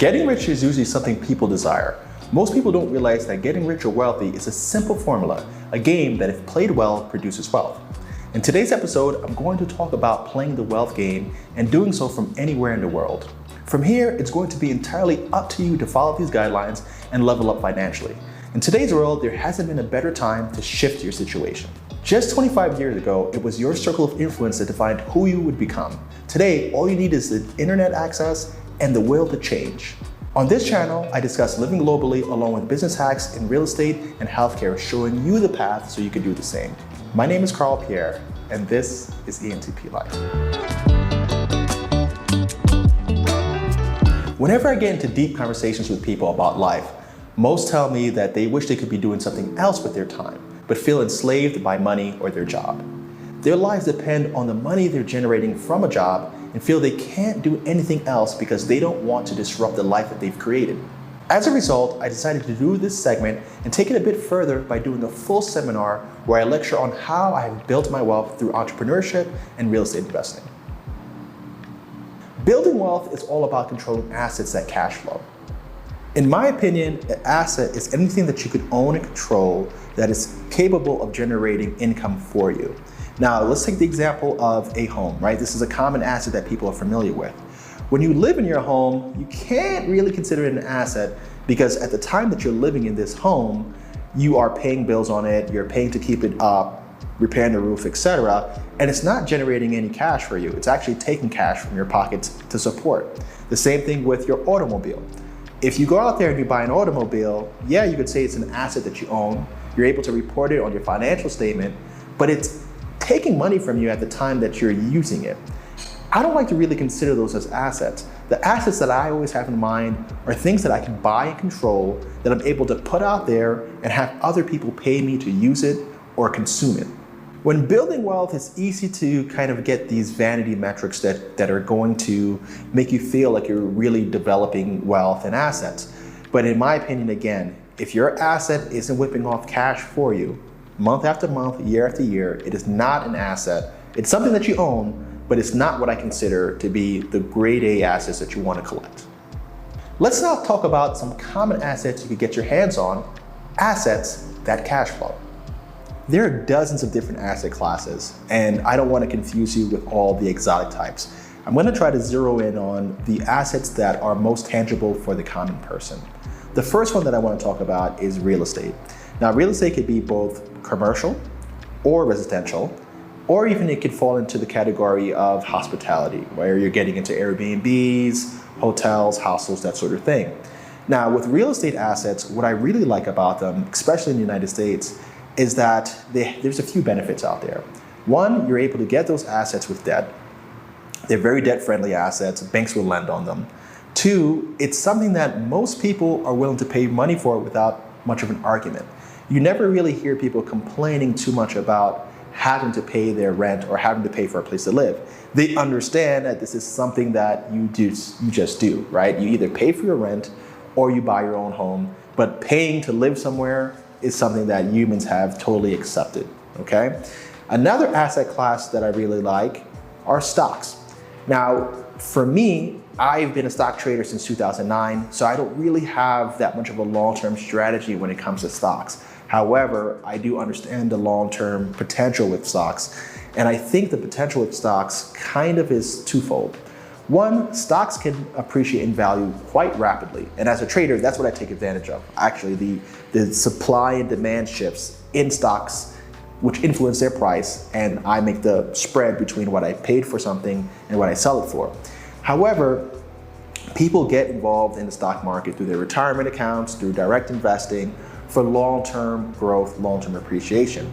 Getting rich is usually something people desire. Most people don't realize that getting rich or wealthy is a simple formula, a game that if played well, produces wealth. In today's episode, I'm going to talk about playing the wealth game and doing so from anywhere in the world. From here, it's going to be entirely up to you to follow these guidelines and level up financially. In today's world, there hasn't been a better time to shift your situation. Just 25 years ago, it was your circle of influence that defined who you would become. Today, all you need is the internet access and the will to change. On this channel, I discuss living globally along with business hacks in real estate and healthcare, showing you the path so you can do the same. My name is Carl Pierre, and this is ENTP Life. Whenever I get into deep conversations with people about life, most tell me that they wish they could be doing something else with their time, but feel enslaved by money or their job. Their lives depend on the money they're generating from a job and feel they can't do anything else because they don't want to disrupt the life that they've created. As a result, I decided to do this segment and take it a bit further by doing a full seminar where I lecture on how I have built my wealth through entrepreneurship and real estate investing. Building wealth is all about controlling assets that cash flow. In my opinion, an asset is anything that you could own and control that is capable of generating income for you. Now, let's take the example of a home, right? This is a common asset that people are familiar with. When you live in your home, you can't really consider it an asset because at the time that you're living in this home, you are paying bills on it, you're paying to keep it up, repairing the roof, etc. And it's not generating any cash for you. It's actually taking cash from your pockets to support. The same thing with your automobile. If you go out there and you buy an automobile, yeah, you could say it's an asset that you own. You're able to report it on your financial statement, but it's taking money from you at the time that you're using it. I don't like to really consider those as assets. The assets that I always have in mind are things that I can buy and control that I'm able to put out there and have other people pay me to use it or consume it. When building wealth, it's easy to kind of get these vanity metrics that are going to make you feel like you're really developing wealth and assets. But in my opinion, again, if your asset isn't whipping off cash for you, month after month, year after year, it is not an asset. It's something that you own, but it's not what I consider to be the grade A assets that you want to collect. Let's now talk about some common assets you could get your hands on, assets that cash flow. There are dozens of different asset classes, and I don't want to confuse you with all the exotic types. I'm going to try to zero in on the assets that are most tangible for the common person. The first one that I want to talk about is real estate. Now, real estate could be both commercial or residential, or even it could fall into the category of hospitality, where you're getting into Airbnbs, hotels, hostels, that sort of thing. Now, with real estate assets, what I really like about them, especially in the United States, is that there's a few benefits out there. One, you're able to get those assets with debt. They're very debt-friendly assets. Banks will lend on them. Two, it's something that most people are willing to pay money for without much of an argument. You never really hear people complaining too much about having to pay their rent or having to pay for a place to live. They understand that this is something that you just do, right? You either pay for your rent or you buy your own home, but paying to live somewhere is something that humans have totally accepted, okay? Another asset class that I really like are stocks. Now, for me, I've been a stock trader since 2009, so I don't really have that much of a long-term strategy when it comes to stocks. However, I do understand the long-term potential with stocks, and I think the potential with stocks kind of is twofold. One, stocks can appreciate in value quite rapidly, and as a trader, that's what I take advantage of. Actually, the supply and demand shifts in stocks, which influence their price, and I make the spread between what I paid for something and what I sell it for. However, people get involved in the stock market through their retirement accounts, through direct investing, for long-term growth, long-term appreciation.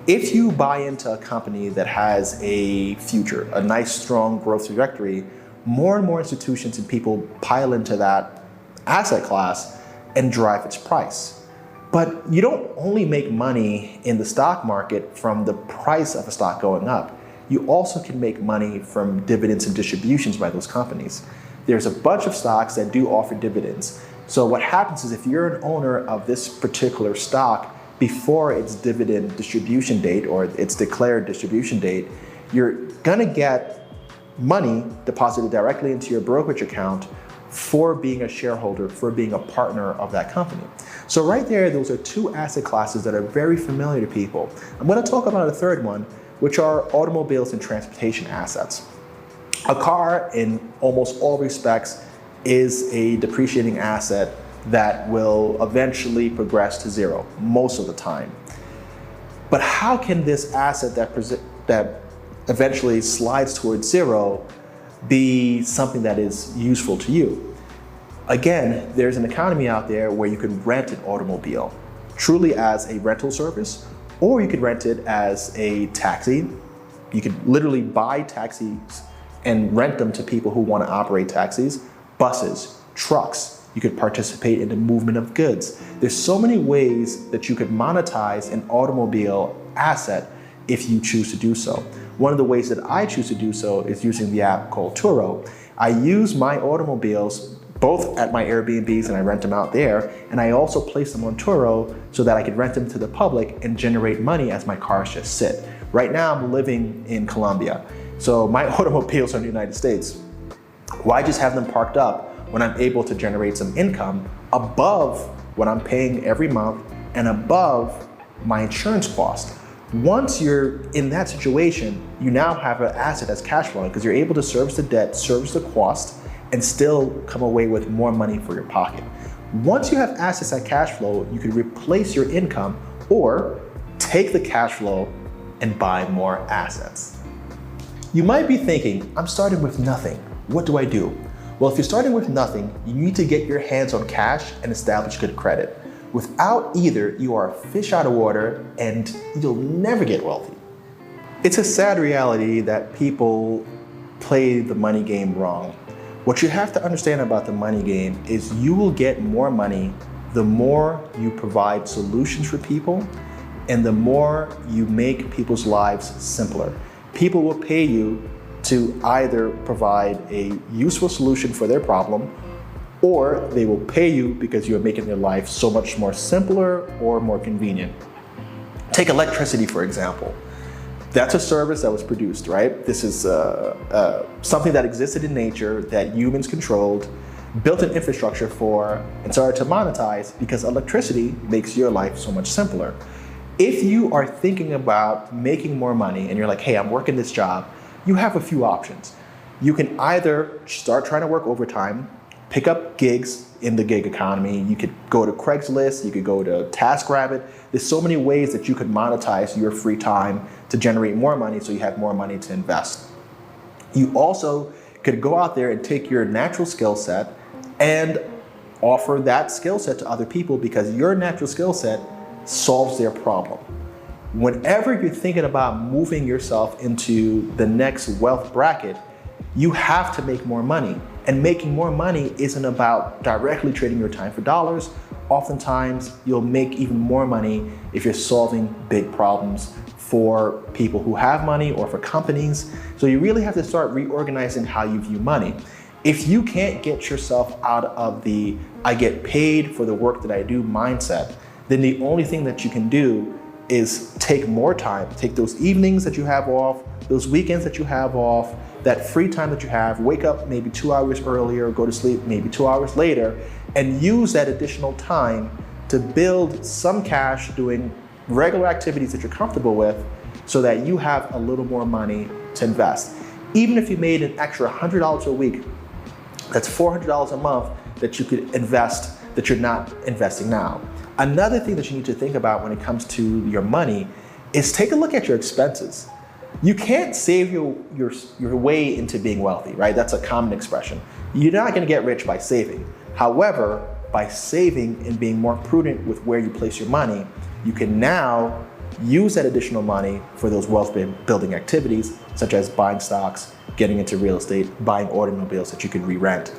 If you buy into a company that has a future, a nice, strong growth trajectory, more and more institutions and people pile into that asset class and drive its price. But you don't only make money in the stock market from the price of a stock going up. You also can make money from dividends and distributions by those companies. There's a bunch of stocks that do offer dividends. So what happens is if you're an owner of this particular stock before its dividend distribution date or its declared distribution date, you're gonna get money deposited directly into your brokerage account for being a shareholder, for being a partner of that company. So right there, those are two asset classes that are very familiar to people. I'm going to talk about a third one, which are automobiles and transportation assets. A car, in almost all respects, is a depreciating asset that will eventually progress to zero most of the time. But how can this asset that eventually slides towards zero be something that is useful to you? Again, there's an economy out there where you can rent an automobile truly as a rental service, or you could rent it as a taxi. You could literally buy taxis and rent them to people who want to operate taxis, buses, trucks. You could participate in the movement of goods. There's so many ways that you could monetize an automobile asset if you choose to do so. One of the ways that I choose to do so is using the app called Turo. I use my automobiles both at my Airbnbs and I rent them out there, and I also place them on Turo so that I could rent them to the public and generate money as my cars just sit. Right now I'm living in Colombia, so my automobiles are in the United States. Why just have them parked up when I'm able to generate some income above what I'm paying every month and above my insurance cost? Once you're in that situation, you now have an asset that's cash flowing because you're able to service the debt, service the cost, and still come away with more money for your pocket. Once you have assets that cash flow, you can replace your income or take the cash flow and buy more assets. You might be thinking, I'm starting with nothing. What do I do? Well, if you're starting with nothing, you need to get your hands on cash and establish good credit. Without either, you are a fish out of water and you'll never get wealthy. It's a sad reality that people play the money game wrong. What you have to understand about the money game is you will get more money the more you provide solutions for people and the more you make people's lives simpler. People will pay you to either provide a useful solution for their problem, or they will pay you because you're making their life so much more simpler or more convenient. Take electricity, for example. That's a service that was produced, right? This is something that existed in nature that humans controlled, built an infrastructure for, and started to monetize because electricity makes your life so much simpler. If you are thinking about making more money and you're like, hey, I'm working this job, you have a few options. You can either start trying to work overtime, pick up gigs in the gig economy. You could go to Craigslist, you could go to TaskRabbit. There's so many ways that you could monetize your free time to generate more money so you have more money to invest. You also could go out there and take your natural skill set and offer that skill set to other people because your natural skill set solves their problem. Whenever you're thinking about moving yourself into the next wealth bracket, you have to make more money. And making more money isn't about directly trading your time for dollars. Oftentimes, you'll make even more money if you're solving big problems for people who have money or for companies. So you really have to start reorganizing how you view money. If you can't get yourself out of the I get paid for the work that I do mindset, then the only thing that you can do is take more time, take those evenings that you have off, those weekends that you have off, that free time that you have, wake up maybe 2 hours earlier, go to sleep maybe 2 hours later, and use that additional time to build some cash doing regular activities that you're comfortable with so that you have a little more money to invest. Even if you made an extra $100 a week, that's $400 a month that you could invest that you're not investing now. Another thing that you need to think about when it comes to your money is take a look at your expenses. You can't save your way into being wealthy, right? That's a common expression. You're not gonna get rich by saving. However, by saving and being more prudent with where you place your money, you can now use that additional money for those wealth building activities, such as buying stocks, getting into real estate, buying automobiles that you can re-rent.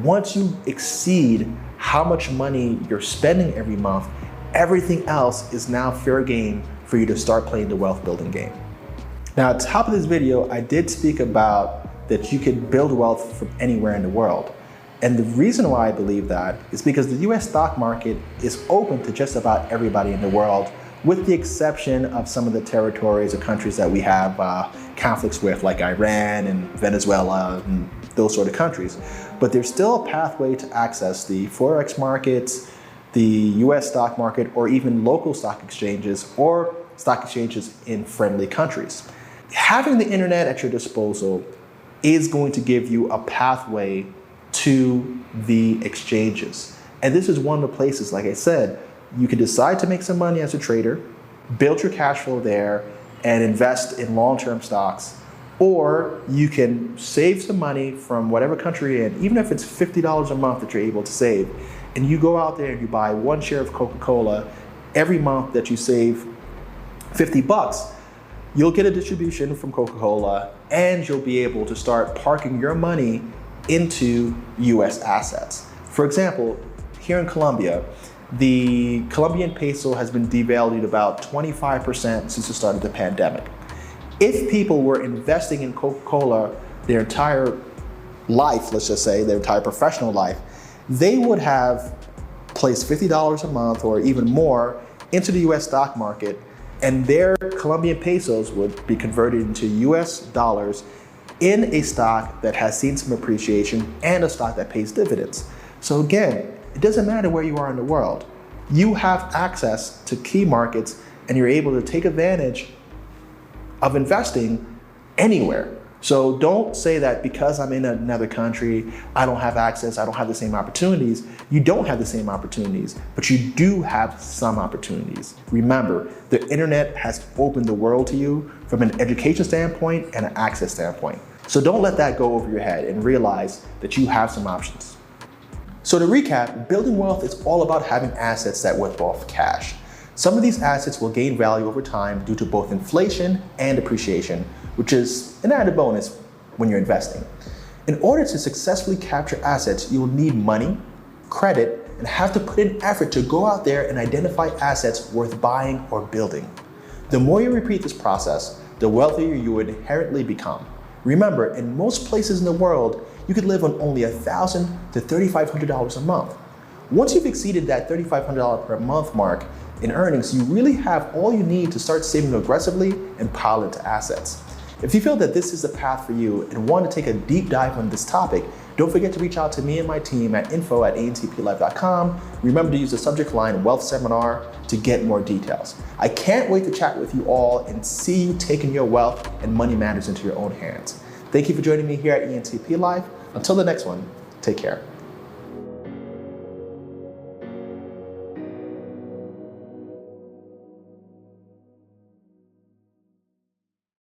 Once you exceed how much money you're spending every month, everything else is now fair game for you to start playing the wealth building game. Now, at the top of this video, I did speak about that you can build wealth from anywhere in the world. And the reason why I believe that is because the US stock market is open to just about everybody in the world, with the exception of some of the territories or countries that we have conflicts with, like Iran and Venezuela and those sort of countries. But there's still a pathway to access the Forex markets, the US stock market, or even local stock exchanges or stock exchanges in friendly countries. Having the internet at your disposal is going to give you a pathway to the exchanges. And this is one of the places, like I said, you can decide to make some money as a trader, build your cash flow there, and invest in long-term stocks. Or you can save some money from whatever country you're in, even if it's $50 a month that you're able to save, and you go out there and you buy one share of Coca-Cola every month that you save $50, you'll get a distribution from Coca-Cola and you'll be able to start parking your money into US assets. For example, here in Colombia, the Colombian peso has been devalued about 25% since the start of the pandemic. If people were investing in Coca-Cola their entire life, let's just say their entire professional life, they would have placed $50 a month or even more into the US stock market, and their Colombian pesos would be converted into US dollars in a stock that has seen some appreciation and a stock that pays dividends. So again, it doesn't matter where you are in the world. You have access to key markets and you're able to take advantage of investing anywhere. So don't say that because I'm in another country, I don't have access, I don't have the same opportunities. You don't have the same opportunities, but you do have some opportunities. Remember, the internet has opened the world to you from an education standpoint and an access standpoint. So don't let that go over your head and realize that you have some options. So to recap, building wealth is all about having assets that worth off cash. Some of these assets will gain value over time due to both inflation and appreciation, which is an added bonus when you're investing. In order to successfully capture assets, you'll need money, credit, and have to put in effort to go out there and identify assets worth buying or building. The more you repeat this process, the wealthier you would inherently become. Remember, in most places in the world, you could live on only $1,000 to $3,500 a month. Once you've exceeded that $3,500 per month mark in earnings, you really have all you need to start saving aggressively and pile into assets. If you feel that this is the path for you and want to take a deep dive on this topic, don't forget to reach out to me and my team at info@antplife.com. Remember to use the subject line Wealth Seminar to get more details. I can't wait to chat with you all and see you taking your wealth and money matters into your own hands. Thank you for joining me here at ENTP Life. Until the next one, take care.